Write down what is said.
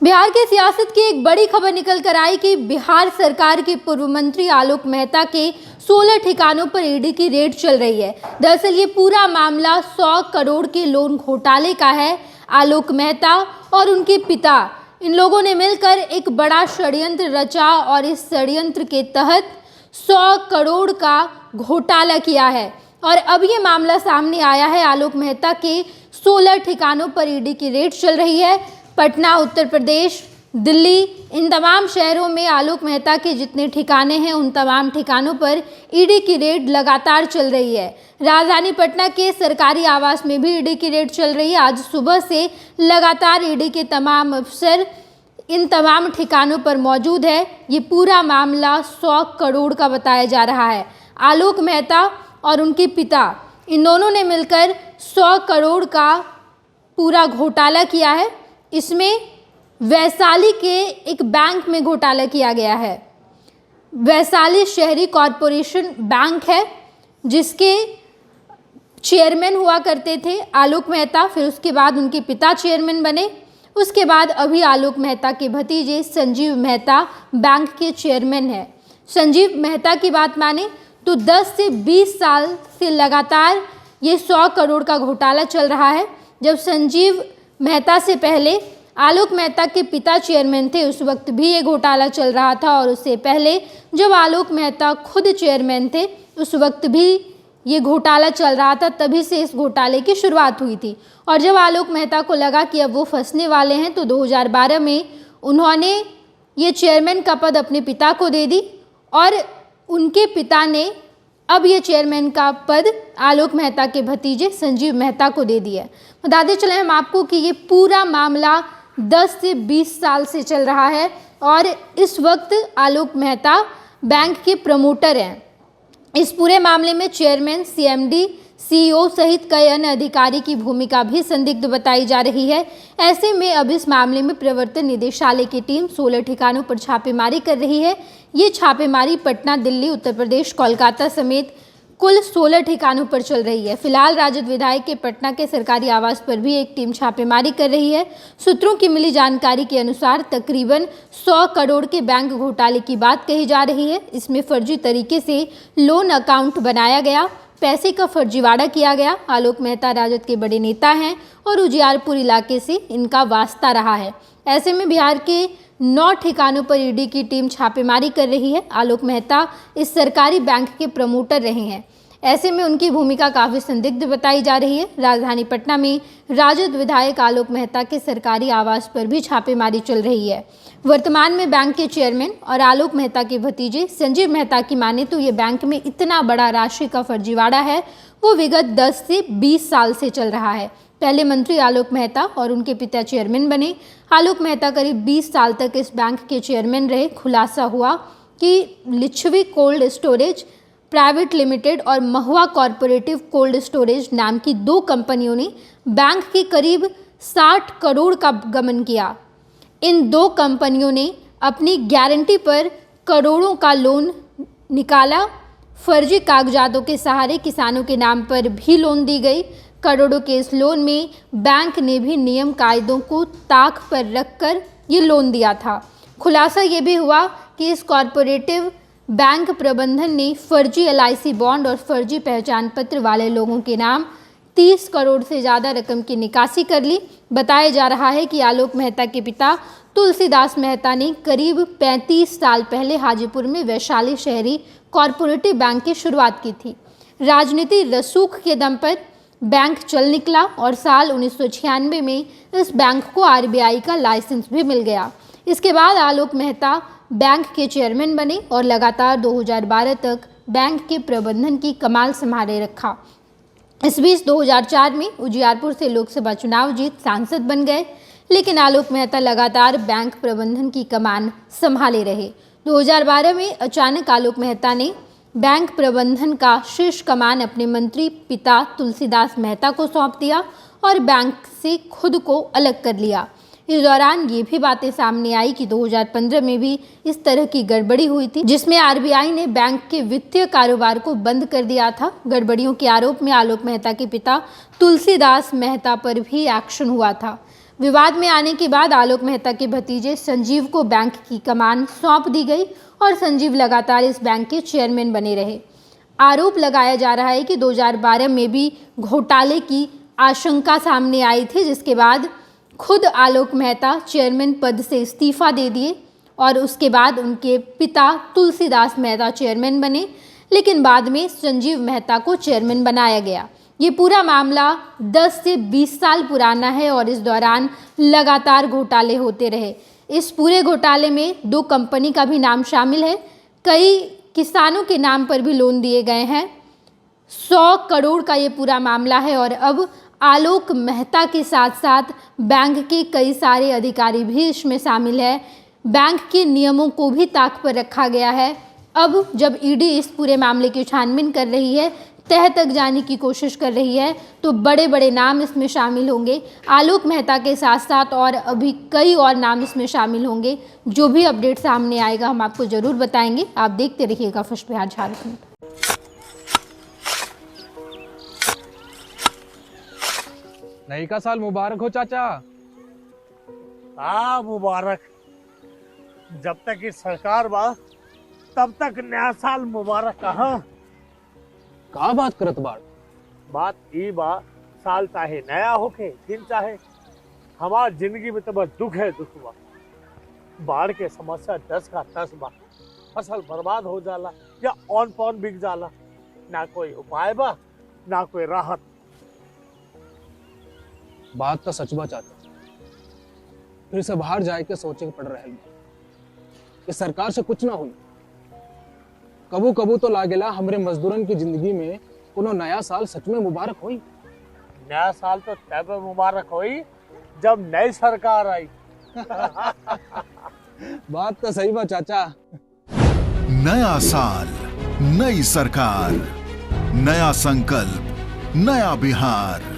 बिहार की सियासत की एक बड़ी खबर निकल कर आई कि बिहार सरकार के पूर्व मंत्री आलोक मेहता के 16 ठिकानों पर ईडी की रेड चल रही है। दरअसल ये पूरा मामला 100 करोड़ के लोन घोटाले का है। आलोक मेहता और उनके पिता, इन लोगों ने मिलकर एक बड़ा षड्यंत्र रचा और इस षड्यंत्र के तहत 100 करोड़ का घोटाला किया है। और अब ये मामला सामने आया है। आलोक मेहता के 16 ठिकानों पर ईडी की रेड चल रही है। पटना, उत्तर प्रदेश, दिल्ली, इन तमाम शहरों में आलोक मेहता के जितने ठिकाने हैं उन तमाम ठिकानों पर ईडी की रेड लगातार चल रही है। राजधानी पटना के सरकारी आवास में भी ईडी की रेड चल रही है। आज सुबह से लगातार ईडी के तमाम अफसर इन तमाम ठिकानों पर मौजूद है। ये पूरा मामला 100 करोड़ का बताया जा रहा है। आलोक मेहता और उनके पिता, इन दोनों ने मिलकर 100 करोड़ का पूरा घोटाला किया है। इसमें वैशाली के एक बैंक में घोटाला किया गया है। वैशाली शहरी कॉरपोरेशन बैंक है जिसके चेयरमैन हुआ करते थे आलोक मेहता, फिर उसके बाद उनके पिता चेयरमैन बने। उसके बाद अभी आलोक मेहता के भतीजे संजीव मेहता बैंक के चेयरमैन हैं। संजीव मेहता की बात माने तो 10 से 20 साल से लगातार ये 100 करोड़ का घोटाला चल रहा है। जब संजीव मेहता से पहले आलोक मेहता के पिता चेयरमैन थे उस वक्त भी ये घोटाला चल रहा था, और उससे पहले जब आलोक मेहता खुद चेयरमैन थे उस वक्त भी ये घोटाला चल रहा था। तभी से इस घोटाले की शुरुआत हुई थी। और जब आलोक मेहता को लगा कि अब वो फंसने वाले हैं तो 2012 में उन्होंने ये चेयरमैन का पद अपने पिता को दे दी और उनके पिता ने अब ये चेयरमैन का पद आलोक मेहता के भतीजे संजीव मेहता को दे दिया। बताते चले हम आपको कि ये पूरा मामला 10 से 20 साल से चल रहा है और इस वक्त आलोक मेहता बैंक के प्रमोटर हैं। इस पूरे मामले में चेयरमैन, सीएमडी, सीईओ सहित कई अन्य अधिकारी की भूमिका भी संदिग्ध बताई जा रही है। ऐसे में अब इस मामले में प्रवर्तन निदेशालय की टीम 16 ठिकानों पर छापेमारी कर रही है। ये छापेमारी पटना, दिल्ली, उत्तर प्रदेश, कोलकाता समेत कुल 16 ठिकानों पर चल रही है। फिलहाल राजद विधायक के पटना के सरकारी आवास पर भी एक टीम छापेमारी कर रही है। सूत्रों की मिली जानकारी के अनुसार तकरीबन 100 करोड़ के बैंक घोटाले की बात कही जा रही है। इसमें फर्जी तरीके से लोन अकाउंट बनाया गया, पैसे का फर्जीवाड़ा किया गया। आलोक मेहता राजद के बड़े नेता हैं और उजियारपुर इलाके से इनका वास्ता रहा है। ऐसे में बिहार के 9 ठिकानों पर ईडी की टीम छापेमारी कर रही है। आलोक मेहता इस सरकारी बैंक के प्रमोटर रहे हैं। ऐसे में उनकी भूमिका काफ़ी संदिग्ध बताई जा रही है। राजधानी पटना में राजद विधायक आलोक मेहता के सरकारी आवास पर भी छापेमारी चल रही है। वर्तमान में बैंक के चेयरमैन और आलोक मेहता के भतीजे संजीव मेहता की माने तो ये बैंक में इतना बड़ा राशि का फर्जीवाड़ा है वो विगत 10 से 20 साल से चल रहा है। पहले मंत्री आलोक मेहता और उनके पिता चेयरमैन बने। आलोक मेहता करीब 20 साल तक इस बैंक के चेयरमैन रहे। खुलासा हुआ कि Lichchhavi cold storage private limited और महुआ कॉरपोरेटिव कोल्ड स्टोरेज नाम की 2 कंपनियों ने बैंक के करीब 60 करोड़ का गबन किया। इन 2 कंपनियों ने अपनी गारंटी पर करोड़ों का लोन निकाला। फर्जी कागजातों के सहारे किसानों के नाम पर भी लोन दी गई। करोड़ों के इस लोन में बैंक ने भी नियम कायदों को ताक पर रखकर ये लोन दिया था। खुलासा ये भी हुआ कि इस कॉरपोरेटिव बैंक प्रबंधन ने फर्जी एलआईसी बॉन्ड और फर्जी पहचान पत्र वाले लोगों के नाम 30 करोड़ से ज़्यादा रकम की निकासी कर ली। बताया जा रहा है कि आलोक मेहता के पिता तुलसीदास मेहता ने करीब 35 साल पहले हाजीपुर में वैशाली शहरी कॉरपोरेटिव बैंक की शुरुआत की थी। राजनीति रसूख के दम पर बैंक चल निकला और साल 1996 में इस बैंक को आरबीआई का लाइसेंस भी मिल गया। इसके बाद आलोक मेहता बैंक के चेयरमैन बने और लगातार 2012 तक बैंक के प्रबंधन की कमाल संभाले रखा। इस बीच 2004 में उजियारपुर से लोकसभा चुनाव जीत सांसद बन गए, लेकिन आलोक मेहता लगातार बैंक प्रबंधन की कमान संभाले रहे। 2012 में अचानक आलोक मेहता ने बैंक प्रबंधन का शीर्ष कमान अपने मंत्री पिता तुलसीदास मेहता को सौंप दिया और बैंक से खुद को अलग कर लिया। इस दौरान ये भी बातें सामने आई कि 2015 में भी इस तरह की गड़बड़ी हुई थी जिसमें आरबीआई ने बैंक के वित्तीय कारोबार को बंद कर दिया था। गड़बड़ियों के आरोप में आलोक मेहता के पिता तुलसीदास मेहता पर भी एक्शन हुआ था। विवाद में आने के बाद आलोक मेहता के भतीजे संजीव को बैंक की कमान सौंप दी गई और संजीव लगातार इस बैंक के चेयरमैन बने रहे। आरोप लगाया जा रहा है कि 2012 में भी घोटाले की आशंका सामने आई थी, जिसके बाद खुद आलोक मेहता चेयरमैन पद से इस्तीफा दे दिए और उसके बाद उनके पिता तुलसीदास मेहता चेयरमैन बने, लेकिन बाद में संजीव मेहता को चेयरमैन बनाया गया। ये पूरा मामला 10 से 20 साल पुराना है और इस दौरान लगातार घोटाले होते रहे। इस पूरे घोटाले में 2 कंपनी का भी नाम शामिल है। कई किसानों के नाम पर भी लोन दिए गए हैं। 100 करोड़ का ये पूरा मामला है और अब आलोक मेहता के साथ साथ बैंक के कई सारे अधिकारी भी इसमें शामिल है। बैंक के नियमों को भी ताक पर रखा गया है। अब जब ईडी इस पूरे मामले की छानबीन कर रही है, तह तक जाने की कोशिश कर रही है, तो बड़े बड़े नाम इसमें शामिल होंगे। आलोक मेहता के साथ साथ और अभी कई और नाम इसमें शामिल होंगे। जो भी अपडेट सामने आएगा हम आपको ज़रूर बताएंगे। आप देखते रहिएगा फर्स्ट बिहार झारखंड। नई का साल मुबारक हो चाचा। हाँ मुबारक। जब तक इस सरकार बा तब तक नया साल मुबारक। कहाँ का बात करत बाड़? बात ई बा, साल चाहे नया होके दिन चाहे, हमार जिंदगी में तो बस दुख है दुख बा। बाढ़ के समस्या 10 का 10 बा। फसल बर्बाद हो जाला या ऑन पॉन बिक जाला। ना कोई उपाय बा ना कोई राहत। बात तो सच बा चाचा। फिर से बाहर जाए के सोचे के पड़ रहा है। इस सरकार से कुछ ना हुई। कबू कबू तो लागेला हमरे मजदूरन की जिंदगी में कोनो नया साल सच में मुबारक हुई। नया साल तो तब मुबारक हुई जब नई सरकार आई। बात तो सही बा चाचा। नया साल, नई सरकार, नया संकल्प, नया बिहार।